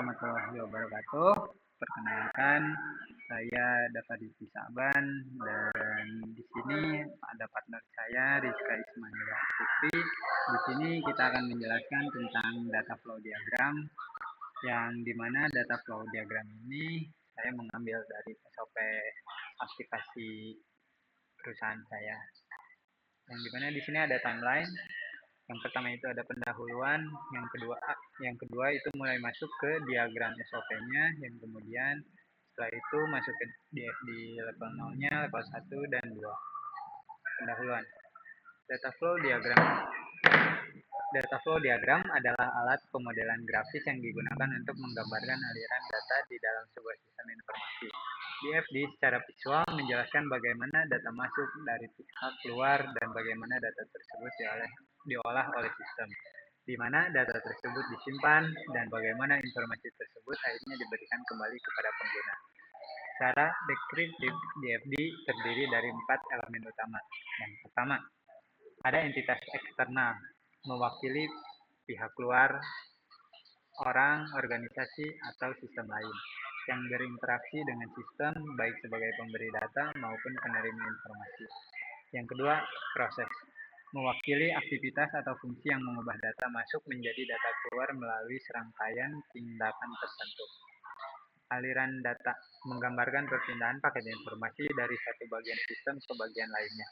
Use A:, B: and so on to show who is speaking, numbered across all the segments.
A: Warahmatullahi wabarakatuh. Perkenalkan, saya Davari Saban dan di sini ada partner saya Rizka Ismaila Putri. Di sini kita akan menjelaskan tentang data flow diagram, yang dimana data flow diagram ini saya mengambil dari SOP aplikasi perusahaan saya. Yang dimana di sini ada timeline. Yang pertama itu ada pendahuluan, yang kedua itu mulai masuk ke diagram SOP-nya, yang kemudian setelah itu masuk ke DFD level 0-nya, level 1 dan 2. Pendahuluan. Data flow diagram adalah alat pemodelan grafis yang digunakan untuk menggambarkan aliran data di dalam sebuah sistem informasi. DFD secara visual menjelaskan bagaimana data masuk dari pihak keluar dan bagaimana data tersebut diolah oleh sistem, di mana data tersebut disimpan dan bagaimana informasi tersebut akhirnya diberikan kembali kepada pengguna. Secara deskriptif, DFD terdiri dari 4 elemen utama. Yang pertama, ada entitas eksternal, mewakili pihak luar, orang, organisasi, atau sistem lain yang berinteraksi dengan sistem baik sebagai pemberi data maupun penerima informasi. Yang kedua, proses, mewakili aktivitas atau fungsi yang mengubah data masuk menjadi data keluar melalui serangkaian tindakan tertentu. Aliran data, menggambarkan perpindahan paket informasi dari satu bagian sistem ke bagian lainnya.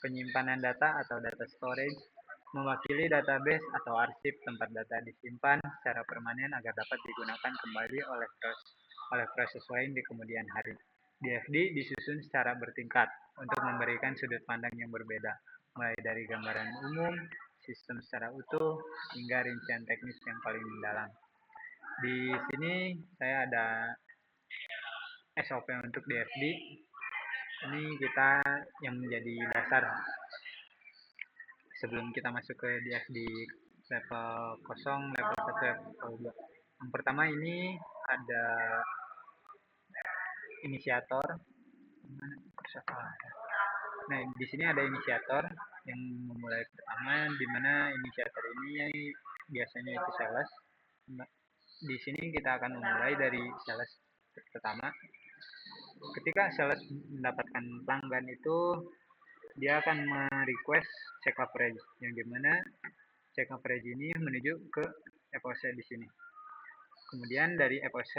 A: Penyimpanan data atau data storage, mewakili database atau arsip tempat data disimpan secara permanen agar dapat digunakan kembali oleh proses lain di kemudian hari. DFD disusun secara bertingkat untuk memberikan sudut pandang yang berbeda, mulai dari gambaran umum, sistem secara utuh, hingga rincian teknis yang paling mendalam. Di sini saya ada SOP untuk DFD. Ini kita yang menjadi dasar sebelum kita masuk ke DFD level 0, level 1, level 2. Yang pertama ini ada inisiator. Nah, di sini ada inisiator yang memulai pertama, di mana inisiator ini biasanya itu sales. Di sini kita akan memulai dari sales pertama. Ketika sales mendapatkan pelanggan itu, dia akan merequest check coverage, yang dimana check coverage ini menuju ke FOC di sini. Kemudian dari FOC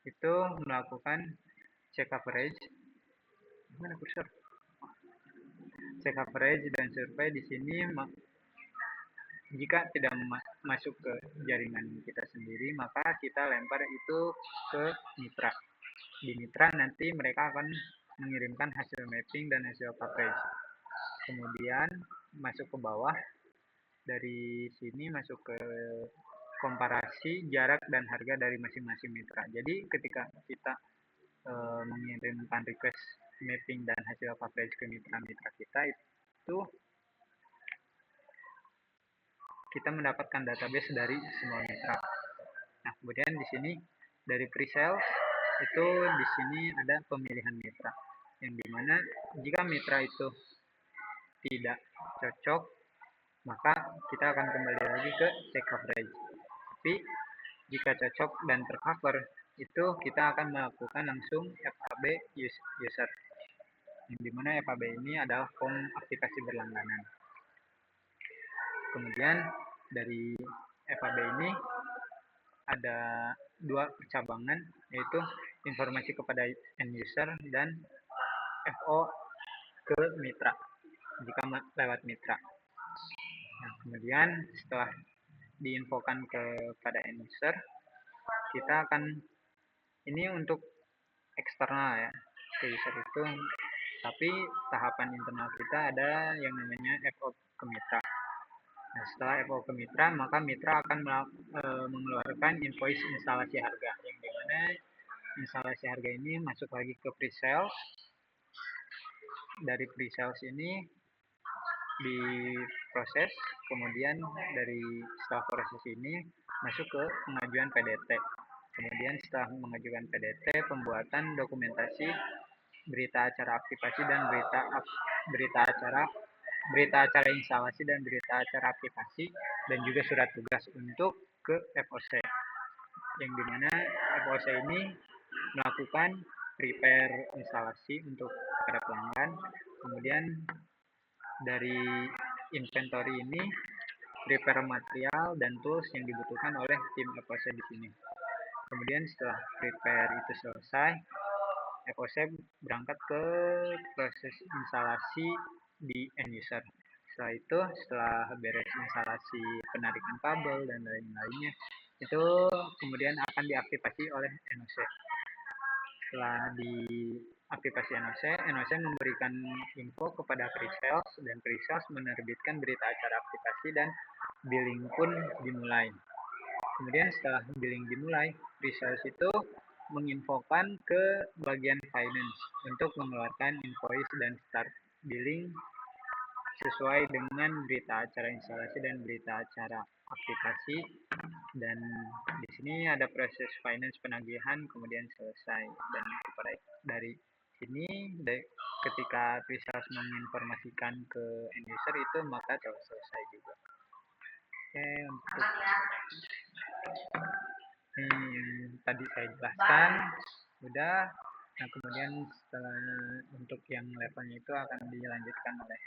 A: itu melakukan check coverage. Mana kursor? Check coverage dan survei di sini, jika tidak masuk ke jaringan kita sendiri, maka kita lempar itu ke mitra. Di mitra nanti mereka akan mengirimkan hasil mapping dan hasil coverage. Kemudian masuk ke bawah, dari sini masuk ke komparasi jarak dan harga dari masing-masing mitra. Jadi ketika kita mengirimkan request mapping dan hasil coverage ke mitra-mitra kita, itu kita mendapatkan database dari semua mitra. Nah, kemudian di sini dari pre-sales itu di sini ada pemilihan mitra, yang dimana jika mitra itu tidak cocok, maka kita akan kembali lagi ke check coverage. Tapi jika cocok dan tercover, itu kita akan melakukan langsung FAB user, yang dimana FAB ini adalah form aplikasi berlangganan. Kemudian dari FAB ini ada 2 percabangan, yaitu informasi kepada end user dan FO ke mitra jika lewat mitra. Nah, kemudian setelah diinfokan kepada end user, kita akan, ini untuk eksternal ya, ke user itu, tapi tahapan internal kita ada yang namanya FO ke mitra. Nah, setelah FO ke mitra, maka mitra akan mengeluarkan invoice instalasi harga, yang dimana instalasi harga ini masuk lagi ke pre-sales. Dari pre-sales ini diproses, kemudian dari setelah proses ini masuk ke pengajuan PDT. Kemudian setelah mengajukan PDT, pembuatan dokumentasi berita acara aktivasi dan berita acara instalasi dan berita acara aktivasi, dan juga surat tugas untuk ke FOC. yang dimana FOC ini melakukan prepare instalasi untuk para pelanggan. Kemudian dari inventory ini prepare material dan tools yang dibutuhkan oleh tim FOC di sini. Kemudian setelah prepare itu selesai, FOC berangkat ke proses instalasi di end user. Setelah itu, setelah beres instalasi penarikan kabel dan lain-lainnya, itu kemudian akan diaktifasi oleh NOC. Setelah diaktifasi NOC memberikan info kepada pre-sales dan pre-sales menerbitkan berita acara aktivasi dan billing pun dimulai. Kemudian setelah billing dimulai, pre-sales itu menginfokan ke bagian finance untuk mengeluarkan invoice dan start billing sesuai dengan berita acara instalasi dan berita acara aplikasi. Dan di sini ada proses finance penagihan kemudian selesai, dan dari sini ketika pre-sales menginformasikan ke end user itu maka telah selesai juga. Oke, untuk yang tadi saya jelaskan udah. Nah, kemudian setelah untuk yang levelnya itu akan dilanjutkan oleh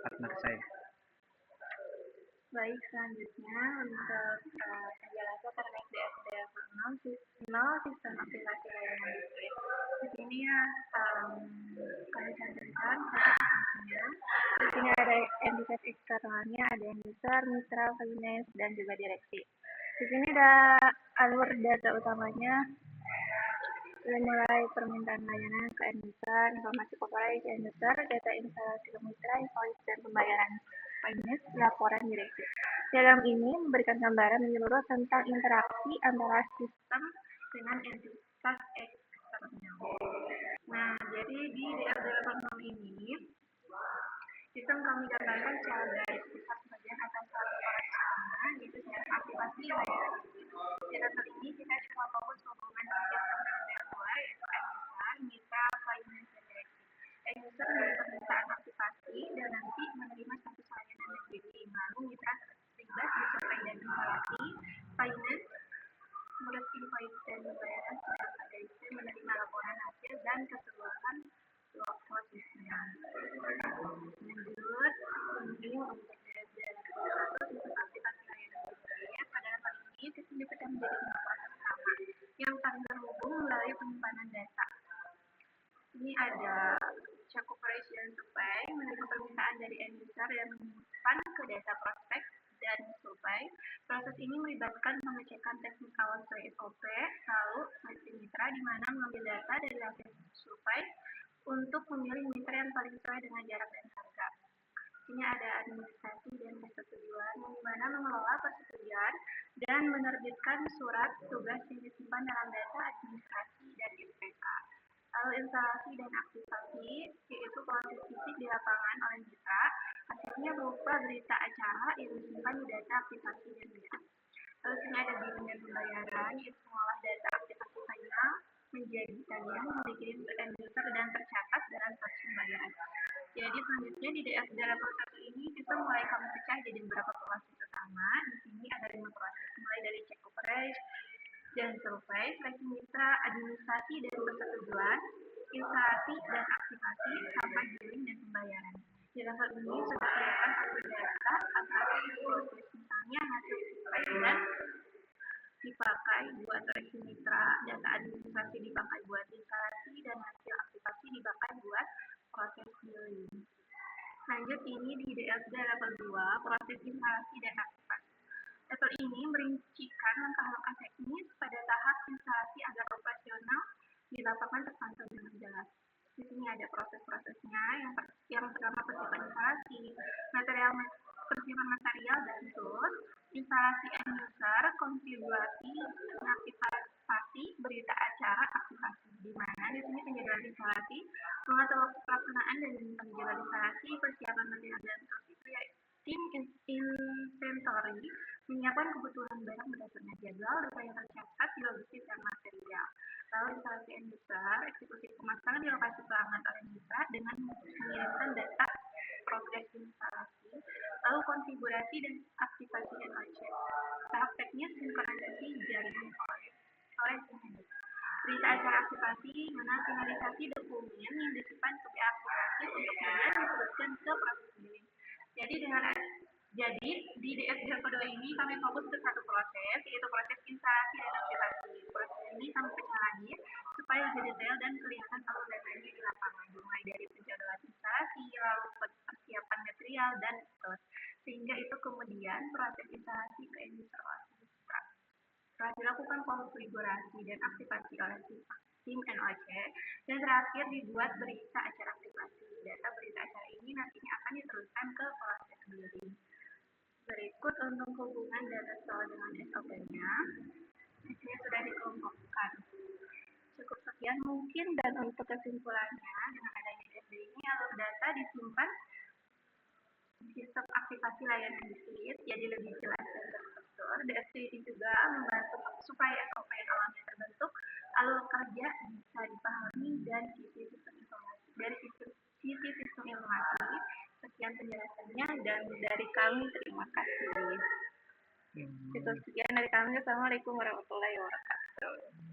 A: partner saya.
B: Baik, selanjutnya untuk penjelasan terkait DFD level 0 sistem aplikasi layanan listrik. Di sini ya kami cantumkan contohnya. Di sini ada entitas eksternalnya, ada end user, mitra, finance, dan juga direksi. Di sini ada alur data utamanya, mulai permintaan layanan ke end user, informasi corporate end user, data instalasi ke mitra, invoice dan pembayaran finance, laporan direksi. Dalam ini memberikan gambaran menyeluruh tentang interaksi antara sistem dengan entitas eksternal. Nah, jadi di DFD level 0 ini sistem kami gambarkan secara garis besar bagian atas satu sama, yaitu sistem aplikasi layanan. Di level ini kita cuma fokus hubungan sistem dan mulai yaitu end user, mitra, finance, dan direksi. End user memberi permintaan aplikasi dan nanti menerima status layanan dan billing. Lalu mitra terlibat disurvei dan instalasi, finance mengurus invoice dan pembayaran, sedangkan direksi menerima laporan hasil dan keseluruhan prosesnya. Lanjut, ini untuk DFD level 1 sistem aplikasi layanan berbayar. Pada level ini sistem dibagi menjadi 5 proses utama yang saling terhubung melalui penyimpanan data. Ini ada check operation survey, menerima permintaan dari end user dan menyimpan ke data prospek dan survei. Proses ini melibatkan pengecekan teknikal sesuai SOP, lalu seleksi mitra di mana mengambil data dari hasil survei untuk memilih mitra yang paling sesuai dengan jarak dan harga. Ini ada administrasi dan persetujuan, di mana mengelola persetujuan dan menerbitkan surat tugas yang disimpan dalam data administrasi dan IPK. Lalu instalasi dan aktivasi, yaitu proses fisik di lapangan oleh mitra, hasilnya berupa berita acara yang disimpan di data aplikasi dan mitra. Lalu sini ada billing dan pembayaran, yaitu mengolah data aplikasi final menjadi tagihan yang dikirim ke end user dan tercatat dalam proses pembayaran. Jadi selanjutnya di DFD level 1 ini kita mulai kami pecah jadi beberapa proses utama. Di sini ada 5 proses, mulai dari check operate dan survei, seleksi mitra, administrasi dan persetujuan, instalasi dan aktivasi, sampai billing dan pembayaran. Di level ini sudah kelihatan alur data antara proses misalnya hasil survei dan dipakai buat seleksi mitra, data administrasi dipakai buat instalasi, dan hasil aktivasi dipakai buat proses billing. Lanjut, ini di DFD level 2, proses instalasi dan aktivasi. Level ini merincikan langkah-langkah teknis pada tahap instalasi agar operasional di lapangan terpantau dengan jelas. Di sini ada proses-prosesnya. Yang pertama persiapan instalasi, persiapan material dan tools, instalasi end user, konfigurasi, aktivasi, berita acara, aktivasi. Di mana di sini penjadwalan instalasi, mengatur waktu pelaksanaan dan penjadwalan instalasi, persiapan material dan tools itu ya tim inventory, menyiapkan kebutuhan barang berdasarkan jadwal, data yang tercatat di logistik dan material. Lalu instalasi end user, eksekusi pemasangan di lokasi pelanggan oleh mitra dengan mengirimkan data progres instalasi, lalu konfigurasi dan aktivasi NOC. Tahap teknis sinkronisasi jaringan OS. berita acara aktivasi, mana finalisasi dokumen yang disimpan ke aplikasi untuk kemudian diteruskan ke proses pemilihan. Jadi di DSD kedua ini kami fokus ke satu proses, yaitu proses instalasi dan aktivasi. Proses ini kami pecah lagi supaya lebih detail dan kelihatan alur datanya di lapangan, mulai dari penjadwalan instalasi, lalu persiapan material dan sehingga itu kemudian proses instalasi ke instalasi. Setelah dilakukan konfigurasi dan aktivasi oleh tim NOC, dan terakhir dibuat berita acara aktivasi. Data berita acara ini nantinya akan diteruskan ke proses building. Berikut untuk hubungan data soal dengan SOP-nya, di sini sudah dikelompokkan. Cukup sekian mungkin, dan untuk kesimpulannya, dengan adanya DSD ini alur data disimpan di sistem aktivasi layanan diskrit, jadi lebih jelas dan terstruktur. DSD ini juga membantu supaya SOP yang awalnya terbentuk, alur kerja bisa dipahami dan sisi sistem informasi. Dari sisi sistem informasi, sekian penjelasannya, dan dari kami terima kasih. Itu sekian dari kami. Assalamualaikum warahmatullahi wabarakatuh.